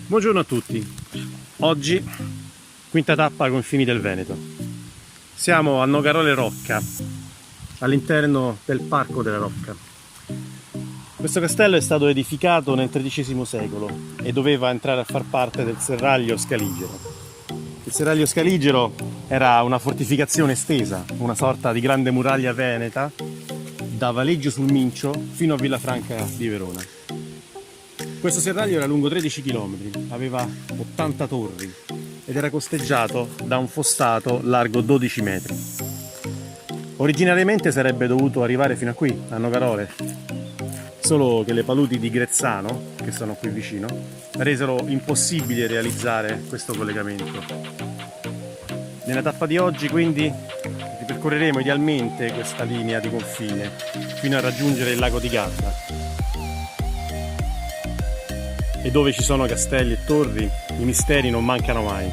Buongiorno a tutti. Oggi quinta tappa ai confini del Veneto. Siamo a Nogarole Rocca, all'interno del Parco della Rocca. Questo castello è stato edificato nel XIII secolo e doveva entrare a far parte del Serraglio Scaligero. Il Serraglio Scaligero era una fortificazione estesa, una sorta di grande muraglia veneta da Valeggio sul Mincio fino a Villafranca di Verona. Questo serraglio era lungo 13 km, aveva 80 torri ed era costeggiato da un fossato largo 12 metri. Originariamente sarebbe dovuto arrivare fino a qui, a Nogarole, solo che le paludi di Grezzano, che sono qui vicino, resero impossibile realizzare questo collegamento. Nella tappa di oggi quindi ripercorreremo idealmente questa linea di confine fino a raggiungere il lago di Garda. E dove ci sono castelli e torri, i misteri non mancano mai.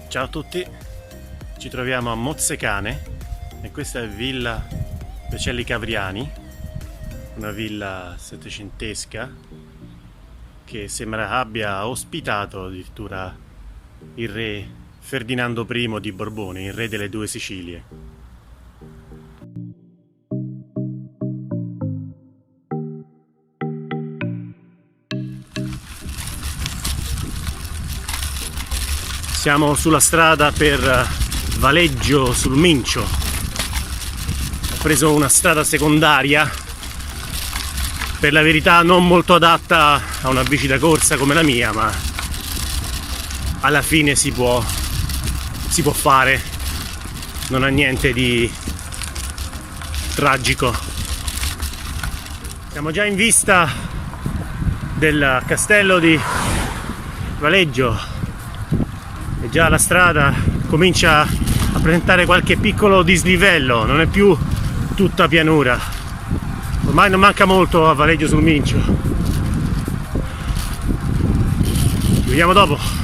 Ciao a tutti! Ci troviamo a Mozzecane e questa è Villa Pecelli Cavriani, una villa settecentesca che sembra abbia ospitato addirittura il re Ferdinando I di Borbone, il re delle due Sicilie. Siamo sulla strada per Valeggio sul Mincio. Ho preso una strada secondaria, per la verità non molto adatta a una bici da corsa come la mia, ma alla fine si può fare, non ha niente di tragico. Siamo già in vista del castello di Valeggio e già la strada comincia a presentare qualche piccolo dislivello, non è più tutta pianura. Ormai non manca molto a Valeggio sul Mincio. Ci vediamo dopo.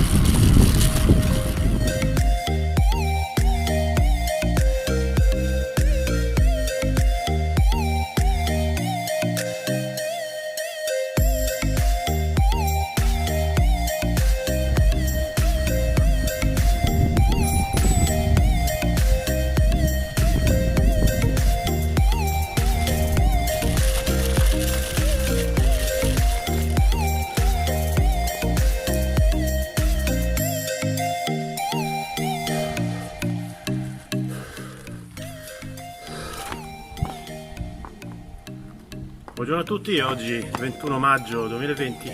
Buongiorno a tutti, oggi 21 maggio 2020,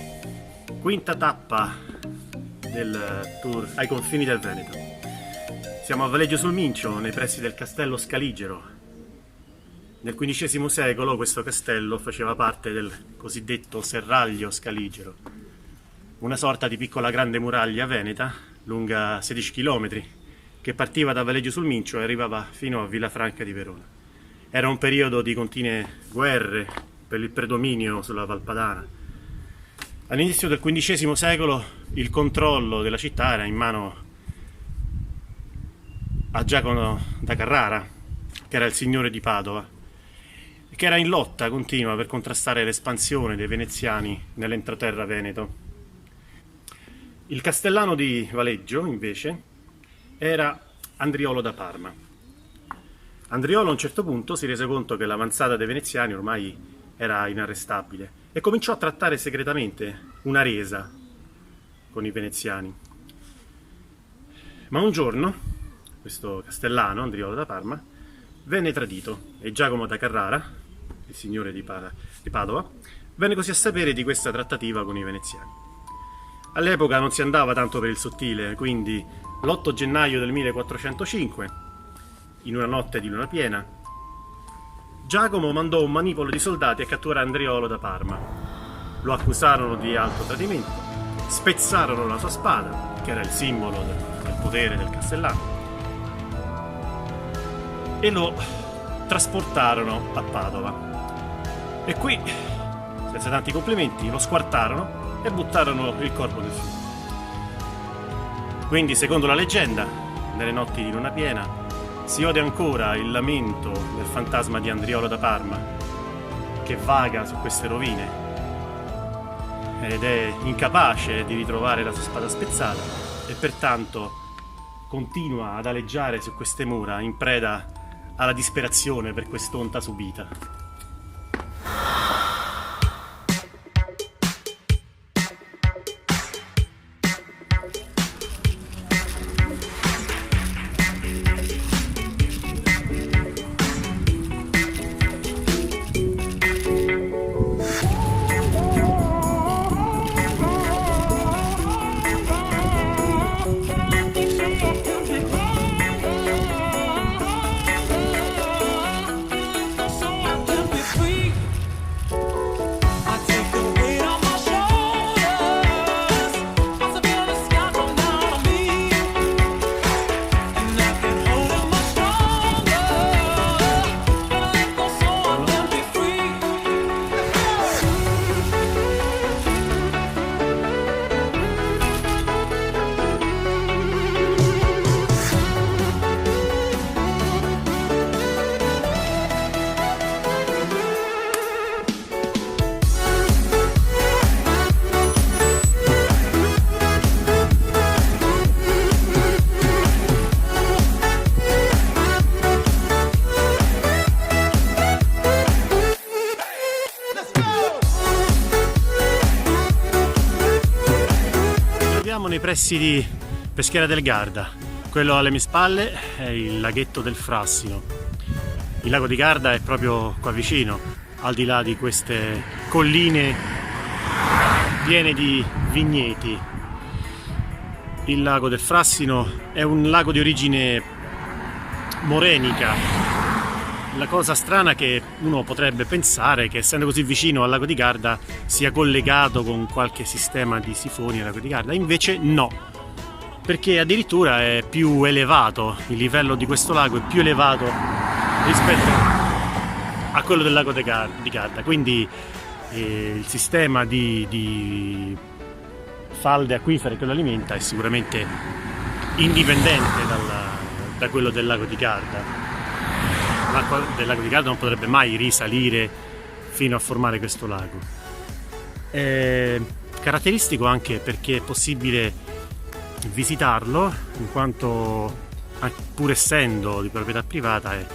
quinta tappa del tour ai confini del Veneto. Siamo a Valeggio sul Mincio, nei pressi del castello Scaligero. Nel XV secolo questo castello faceva parte del cosiddetto Serraglio Scaligero, una sorta di piccola grande muraglia veneta lunga 16 km che partiva da Valeggio sul Mincio e arrivava fino a Villafranca di Verona. Era un periodo di continue guerre per il predominio sulla Valpadana. All'inizio del XV secolo il controllo della città era in mano a Giacomo da Carrara, che era il signore di Padova, e che era in lotta continua per contrastare l'espansione dei veneziani nell'entroterra veneto. Il castellano di Valeggio, invece, era Andriolo da Parma. Andriolo a un certo punto si rese conto che l'avanzata dei veneziani ormai era inarrestabile e cominciò a trattare segretamente una resa con i veneziani. Ma un giorno questo castellano, Andriolo da Parma, venne tradito e Giacomo da Carrara, il signore di Padova, venne così a sapere di questa trattativa con i veneziani. All'epoca non si andava tanto per il sottile, quindi l'8 gennaio del 1405, in una notte di luna piena, Giacomo mandò un manipolo di soldati a catturare Andriolo da Parma. Lo accusarono di alto tradimento, spezzarono la sua spada, che era il simbolo del potere del castellano, e lo trasportarono a Padova. E qui, senza tanti complimenti, lo squartarono e buttarono il corpo nel fiume. Quindi, secondo la leggenda, nelle notti di luna piena si ode ancora il lamento del fantasma di Andriolo da Parma, che vaga su queste rovine ed è incapace di ritrovare la sua spada spezzata e pertanto continua ad aleggiare su queste mura in preda alla disperazione per quest'onta subita. Nei pressi di Peschiera del Garda. Quello alle mie spalle è il laghetto del Frassino. Il lago di Garda è proprio qua vicino, al di là di queste colline piene di vigneti. Il lago del Frassino è un lago di origine morenica. La cosa strana è che uno potrebbe pensare che, essendo così vicino al lago di Garda, sia collegato con qualche sistema di sifoni al lago di Garda. Invece no, perché addirittura è più elevato, il livello di questo lago è più elevato rispetto a quello del lago di Garda. Quindi il sistema di falde acquifere che lo alimenta è sicuramente indipendente da quello del lago di Garda. L'acqua del lago di Garda non potrebbe mai risalire fino a formare questo lago. È caratteristico anche perché è possibile visitarlo, in quanto, pur essendo di proprietà privata, è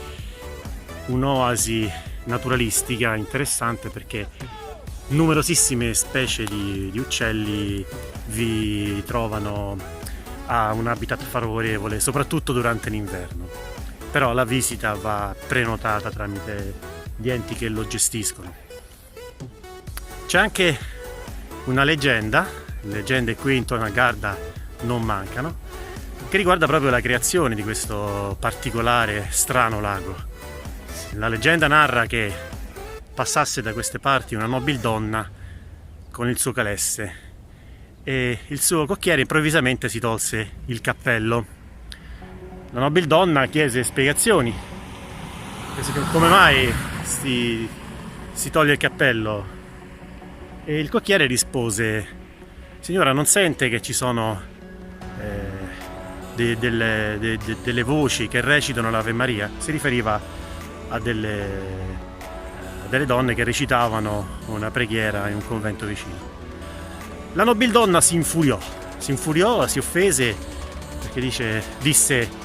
un'oasi naturalistica interessante, perché numerosissime specie di uccelli vi trovano a un habitat favorevole, soprattutto durante l'inverno. Però la visita va prenotata tramite gli enti che lo gestiscono. C'è anche una leggende qui intorno a Garda non mancano, che riguarda proprio la creazione di questo particolare, strano lago. La leggenda narra che passasse da queste parti una nobildonna con il suo calesse e il suo cocchiere improvvisamente si tolse il cappello. La nobildonna chiese spiegazioni, come mai si toglie il cappello, e il cocchiere rispose: signora, non sente che ci sono delle voci che recitano l'Ave Maria? Si riferiva a delle donne che recitavano una preghiera in un convento vicino. La nobildonna si infuriò, si offese, perché disse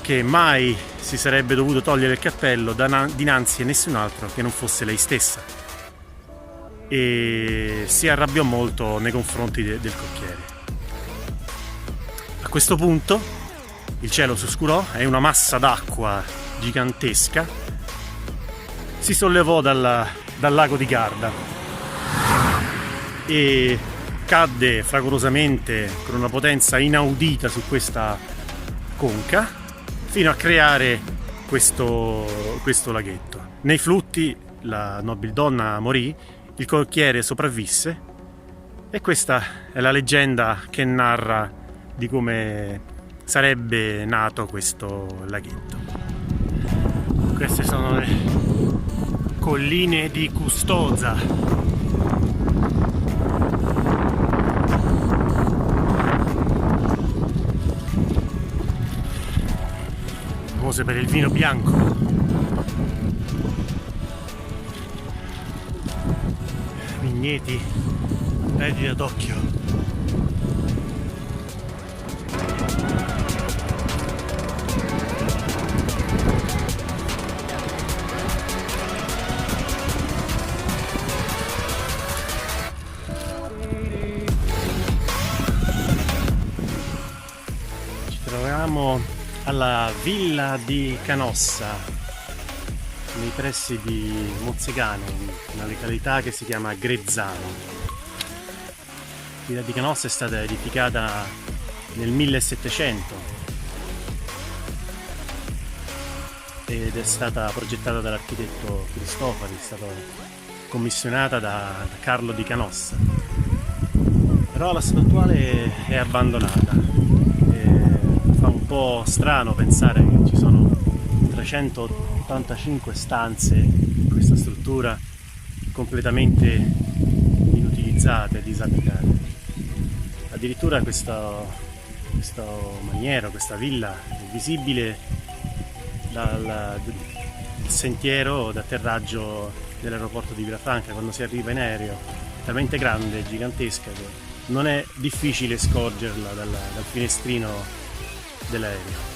che mai si sarebbe dovuto togliere il cappello dinanzi a nessun altro che non fosse lei stessa, e si arrabbiò molto nei confronti del cocchiere. A questo punto il cielo si oscurò e una massa d'acqua gigantesca si sollevò dal lago di Garda e cadde fragorosamente con una potenza inaudita su questa conca, fino a creare questo laghetto. Nei flutti la nobildonna morì, il cocchiere sopravvisse, e questa è la leggenda che narra di come sarebbe nato questo laghetto. Queste sono le colline di Custoza. Famose per il vino bianco. Vigneti redditi d'occhio. Troviamo alla villa di Canossa, nei pressi di Mozzegano, una località che si chiama Grezzano. La villa di Canossa è stata edificata nel 1700 ed è stata progettata dall'architetto Cristofari, è stata commissionata da Carlo di Canossa. Però la statua attuale è abbandonata. Fa un po' strano pensare che ci sono 385 stanze in questa struttura completamente inutilizzate, disabitate. Addirittura questo maniero, questa villa è visibile dal sentiero d'atterraggio dell'aeroporto di Villafranca quando si arriva in aereo, talmente grande, gigantesca, che non è difficile scorgerla dal finestrino dell'aereo.